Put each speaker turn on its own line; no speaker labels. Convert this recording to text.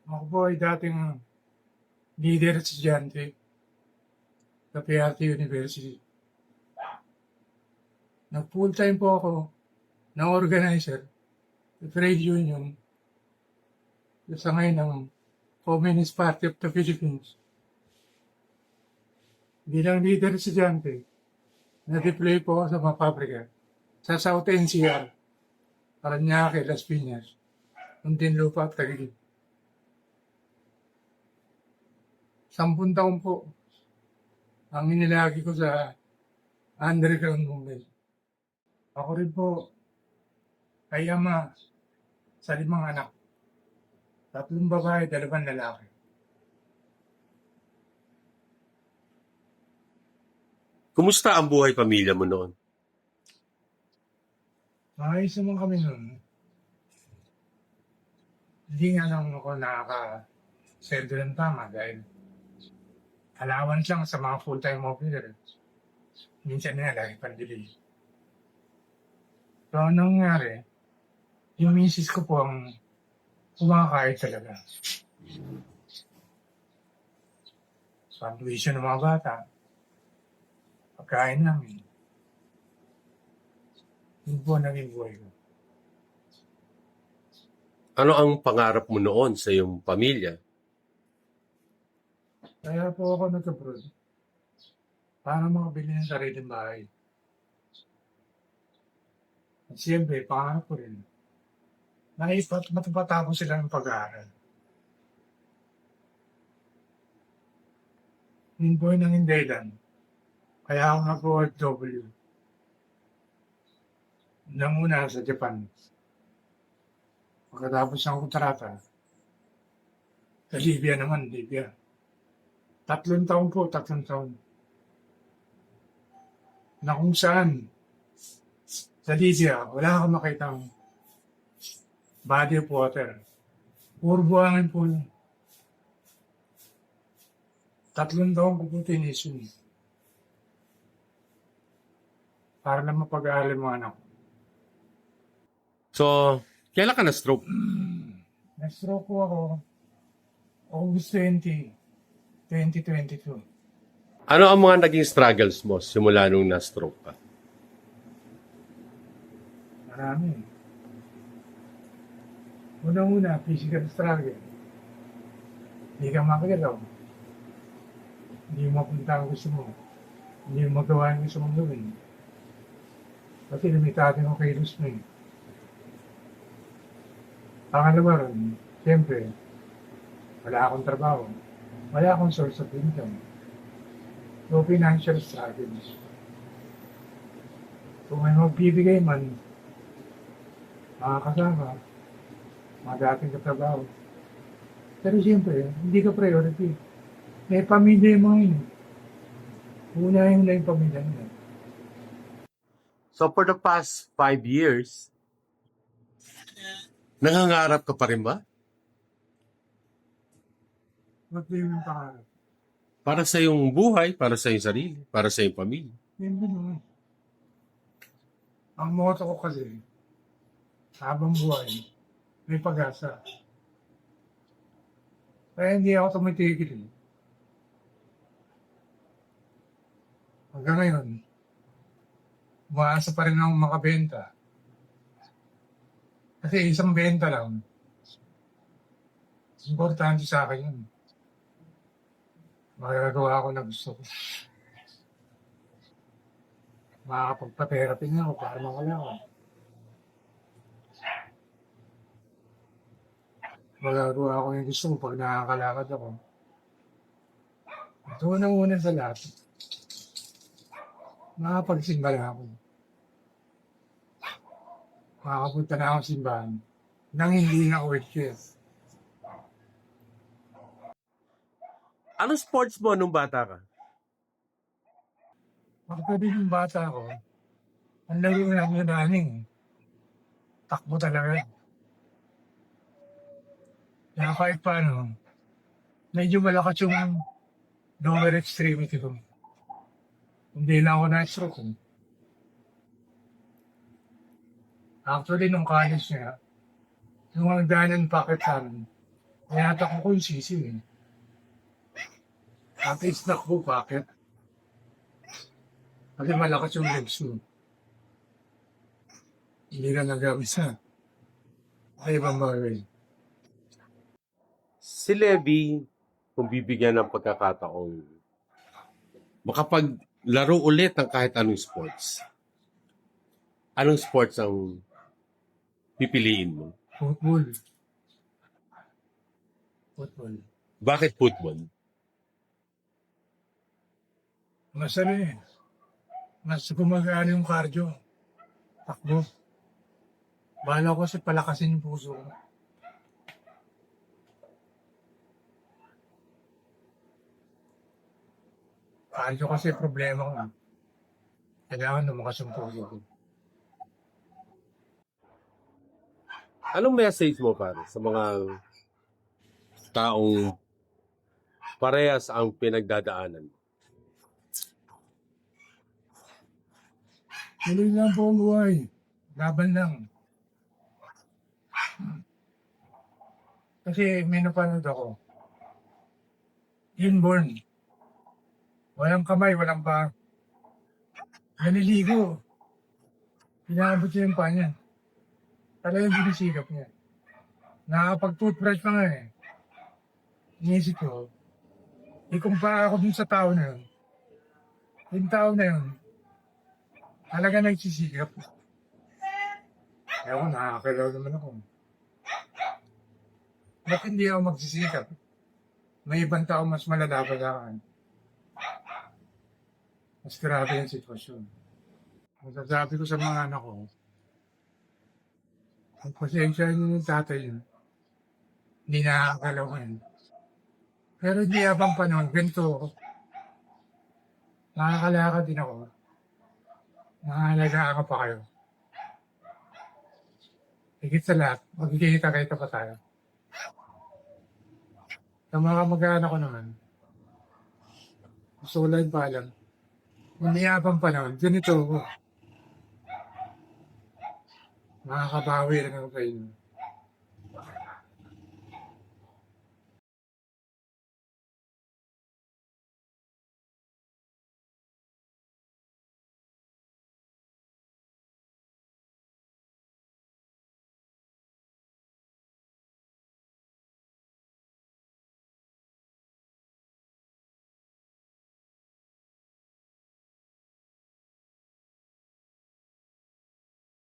Ako po ay dating leader at estudyante sa PRT University. Nag-full-time po ako na organizer sa trade union sa ngayon ng Communist Party of the Philippines. Bilang leader at estudyante, na-deploy po ako sa mga pabrika sa South NCR, Parañaque, Las Piñas, Muntinlupa at Taguig. 10 taon po ang inilagi ko sa underground movement. Ako rin po ay ama sa 5 anak. 3 babae, 2 lalaki.
Kumusta ang buhay pamilya mo noon?
Maayos naman kami nun. Hindi nga lang ako nakaka-sweldo ng tama dahil allowance lang sa mga full-time officer. Minsan nga lagi pandili. So, anong nangyari? Yung misis ko po ang kumakain talaga. Pang-tuition ng mga bata. Pagkain namin. Yun po ang naging buhay ko.
Ano ang pangarap mo noon sa iyong pamilya?
Kaya po ako nag-abroad para makabili ng sariling bahay. At siyempre, pangarap ko rin. Matapatapos sila ng pag-aaral. Yun po yung nanging dahilan. Kaya ako nag-OFW. Muna sa Japan. Pagkatapos ng kontrata, sa Libya naman, Libya. 3 taon po, 3 taon. Na kung saan, sa Libya, wala kang makitang body of water. Puro buhangin po yun. 3 taon ko po tinisun. Para lang mapag-aaral mga anak ko.
So, kailan ka na-stroke?
Na-stroke po ako August 20, 2022.
Ano ang mga naging struggles mo simula nung na-stroke ka?
Marami. Una-una, physical struggle. Hindi ka makagalaw. Hindi mo mapunta ang gusto mo. Hindi mo magawa ang gusto mong gawin. Kasi limitado yung kilos mo eh. Pangalawa rin, siyempre, wala akong trabaho. Wala akong source of income. No financial struggles. Kung may magbibigay man, mga kasama, mga dating katrabaho. Pero siyempre, hindi ka priority. May pamilya yung mga yun. Unahin na yung pamilya nila.
So, for the past 5 years, nangangarap ka pa rin ba?
Ba't yun yung pangarap?
Para sa iyong buhay, para sa iyong sarili, para sa iyong pamilya.
Yun din naman. Ang motto ko kasi, habang buhay, may pag-asa. Kaya hindi ako tumitigil. Hanggang ngayon, umaasa pa rin akong makabenta. Kasi isang benta lang, importante sa akin yun. Magagawa ako na gusto ko. Makakapagpa-therapy nga ako para makalawa. Magagawa ko yung gusto ko pag nakakalakad ako. Ito una sa lahat. Makapagsimba na ako. Makakapunta na ako sa simbahan nang hindi na wheelchair.
Anong sports mo nung bata ka?
Pagkabi ng bata ko, ang laro namin yung running. Takbo talaga. Kaya kahit paano, medyo malakas yung lower extremity ko. Hindi lang ako na-stroke. Actually, nung college niya, yung hagdanan packet sa amin, Tinatak ko yung sisiw eh. Pati snack ko, bakit? Kasi malakas yung legs mo. Hindi na nagamit sa ibang bagay.
Si Levi, kung bibigyan ng pagkakataong makapaglaro ulit ng kahit anong sports, anong sports ang pipiliin mo?
Football. Football.
Bakit football?
Mas ano eh. Mas gumagaan yung cardio. Takbo. Bahala ko kasi palakasin yung puso ko. Cardio kasi problema ko. Kailangan lumakas yung puso ko.
Anong message mo pare sa mga taong parehas ang pinagdadaanan?
Tuloy lang po ang buhay. Laban lang. Kasi may napanood ako. Inborn. Walang kamay, walang paa. Naliligo. Pinaabot niya yung paa niya. Talagang binisikap niya. Nakakapag-toothbrush pa nga eh. Inisip ko, ikumpara ako dun sa tao na yun. Yung tao na yun, talaga nagsisikap. Ewan, nakakalaw naman ako. Ba't hindi ako magsisikap? May ibang tao mas malala pa sa akin. Mas grabe yung sitwasyon. Masasabi ko sa mga anak ko, ang pasensya niyo ng tatay niyo, hindi nakakalaw yun. Pero hindi habang panahon, ganito ako. Nakakalakad din ako. Nakahalagaan ko pa kayo. Higit sa lahat, magkikita-kita pa tayo. Sa mga kamag-anak ko naman, gusto ko lang paalam. Hindi habang panahon, ganito ako. Makakabawi lang ako sa inyo.